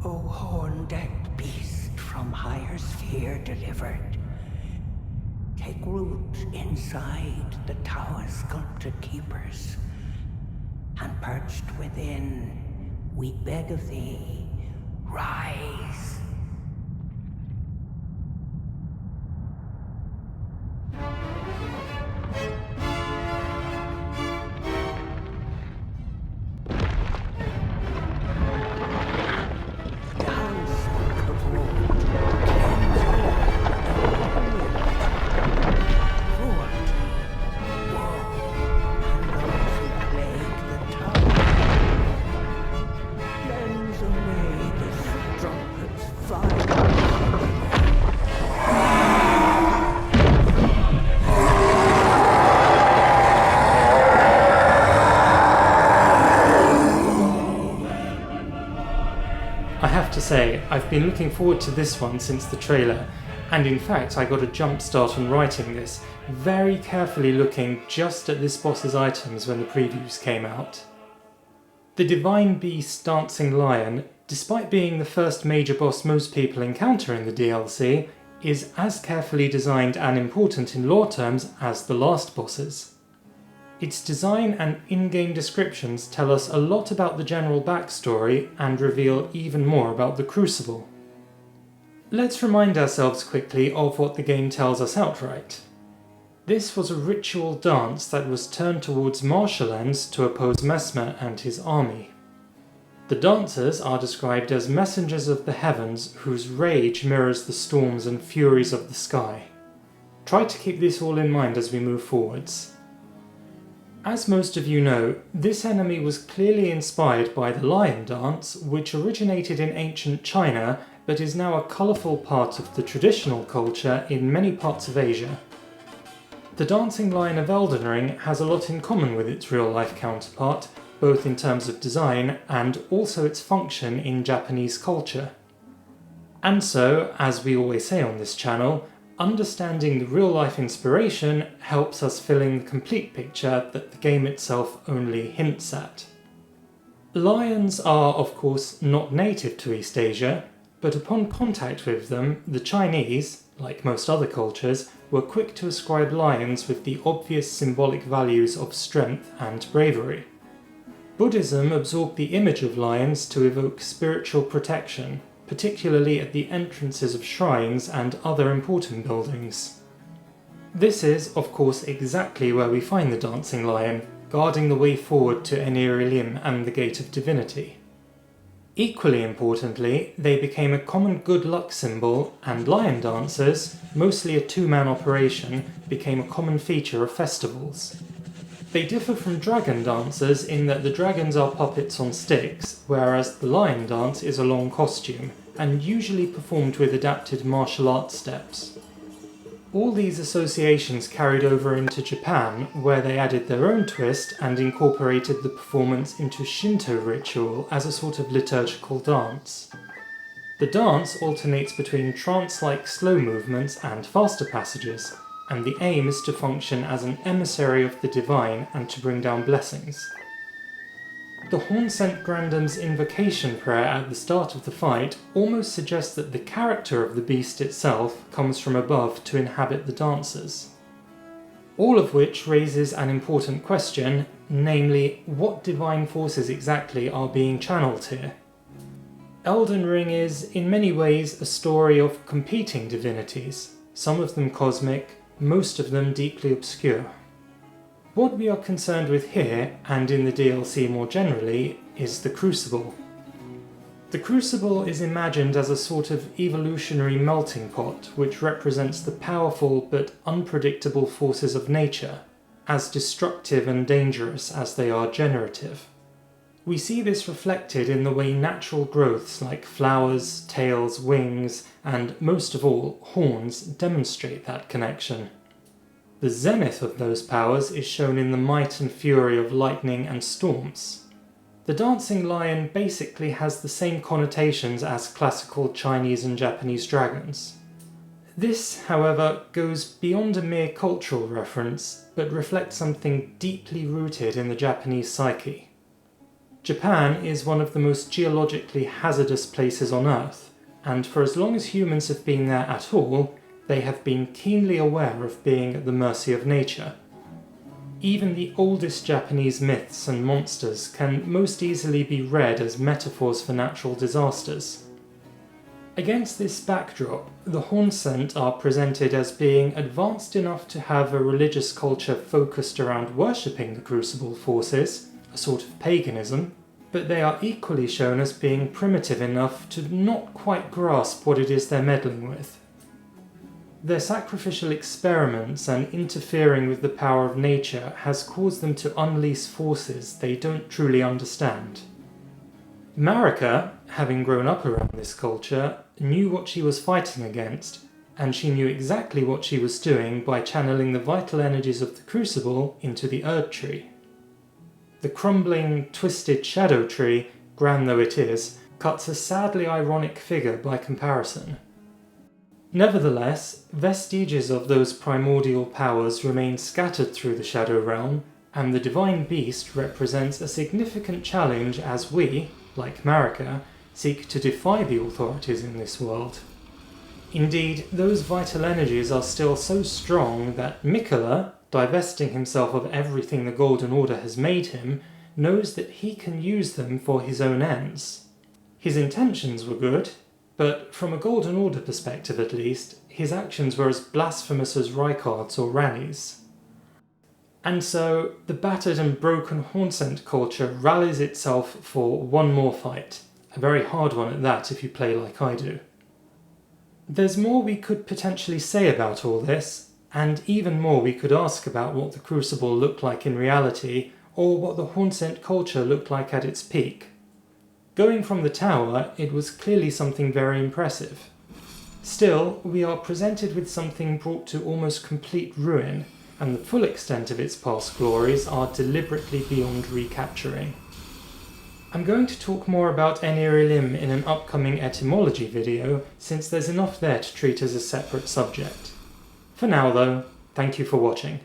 O horn-decked beast from higher sphere delivered, take root inside the tower's sculpted keepers, and perched within, we beg of thee, rise. I have to say, I've been looking forward to this one since the trailer, and in fact I got a jump start on writing this, very carefully looking just at this boss's items when the previews came out. The Divine Beast Dancing Lion, despite being the first major boss most people encounter in the DLC, is as carefully designed and important in lore terms as the last bosses. Its design and in-game descriptions tell us a lot about the general backstory and reveal even more about the Crucible. Let's remind ourselves quickly of what the game tells us outright. This was a ritual dance that was turned towards martial ends to oppose Mesmer and his army. The dancers are described as messengers of the heavens whose rage mirrors the storms and furies of the sky. Try to keep this all in mind as we move forwards. As most of you know, this enemy was clearly inspired by the lion dance, which originated in ancient China but is now a colourful part of the traditional culture in many parts of Asia. The Dancing Lion of Elden Ring has a lot in common with its real-life counterpart, both in terms of design and also its function in Japanese culture. And so, as we always say on this channel, understanding the real-life inspiration helps us fill in the complete picture that the game itself only hints at. Lions are, of course, not native to East Asia, but upon contact with them, the Chinese, like most other cultures, were quick to ascribe lions with the obvious symbolic values of strength and bravery. Buddhism absorbed the image of lions to evoke spiritual protection, particularly at the entrances of shrines and other important buildings. This is, of course, exactly where we find the Dancing Lion, guarding the way forward to Enir Ilim and the Gate of Divinity. Equally importantly, they became a common good luck symbol, and lion dancers, mostly a two-man operation, became a common feature of festivals. They differ from dragon dancers in that the dragons are puppets on sticks, whereas the lion dance is a long costume, and usually performed with adapted martial arts steps. All these associations carried over into Japan, where they added their own twist and incorporated the performance into Shinto ritual as a sort of liturgical dance. The dance alternates between trance-like slow movements and faster passages, and the aim is to function as an emissary of the divine and to bring down blessings. The Hornsent Grandam's invocation prayer at the start of the fight almost suggests that the character of the beast itself comes from above to inhabit the dancers. All of which raises an important question, namely, what divine forces exactly are being channeled here? Elden Ring is, in many ways, a story of competing divinities, some of them cosmic, most of them deeply obscure. What we are concerned with here, and in the DLC more generally, is the Crucible. The Crucible is imagined as a sort of evolutionary melting pot which represents the powerful but unpredictable forces of nature, as destructive and dangerous as they are generative. We see this reflected in the way natural growths like flowers, tails, wings, and most of all, horns demonstrate that connection. The zenith of those powers is shown in the might and fury of lightning and storms. The Dancing Lion basically has the same connotations as classical Chinese and Japanese dragons. This, however, goes beyond a mere cultural reference, but reflects something deeply rooted in the Japanese psyche. Japan is one of the most geologically hazardous places on Earth, and for as long as humans have been there at all, they have been keenly aware of being at the mercy of nature. Even the oldest Japanese myths and monsters can most easily be read as metaphors for natural disasters. Against this backdrop, the Hornsent are presented as being advanced enough to have a religious culture focused around worshipping the Crucible forces, a sort of paganism, but they are equally shown as being primitive enough to not quite grasp what it is they're meddling with. Their sacrificial experiments and interfering with the power of nature has caused them to unleash forces they don't truly understand. Marika, having grown up around this culture, knew what she was fighting against, and she knew exactly what she was doing by channeling the vital energies of the Crucible into the Erdtree. The crumbling, twisted shadow tree, grand though it is, cuts a sadly ironic figure by comparison. Nevertheless, vestiges of those primordial powers remain scattered through the Shadow Realm, and the Divine Beast represents a significant challenge as we, like Marika, seek to defy the authorities in this world. Indeed, those vital energies are still so strong that Mikola, divesting himself of everything the Golden Order has made him, knows that he can use them for his own ends. His intentions were good, but from a Golden Order perspective at least, his actions were as blasphemous as Rykard's or Ranni's. And so, the battered and broken Hornsent culture rallies itself for one more fight, a very hard one at that if you play like I do. There's more we could potentially say about all this, and even more we could ask about what the Crucible looked like in reality, or what the Hornsent culture looked like at its peak. Going from the tower, it was clearly something very impressive. Still, we are presented with something brought to almost complete ruin, and the full extent of its past glories are deliberately beyond recapturing. I'm going to talk more about Enir in an upcoming etymology video, since there's enough there to treat as a separate subject. For now though, thank you for watching.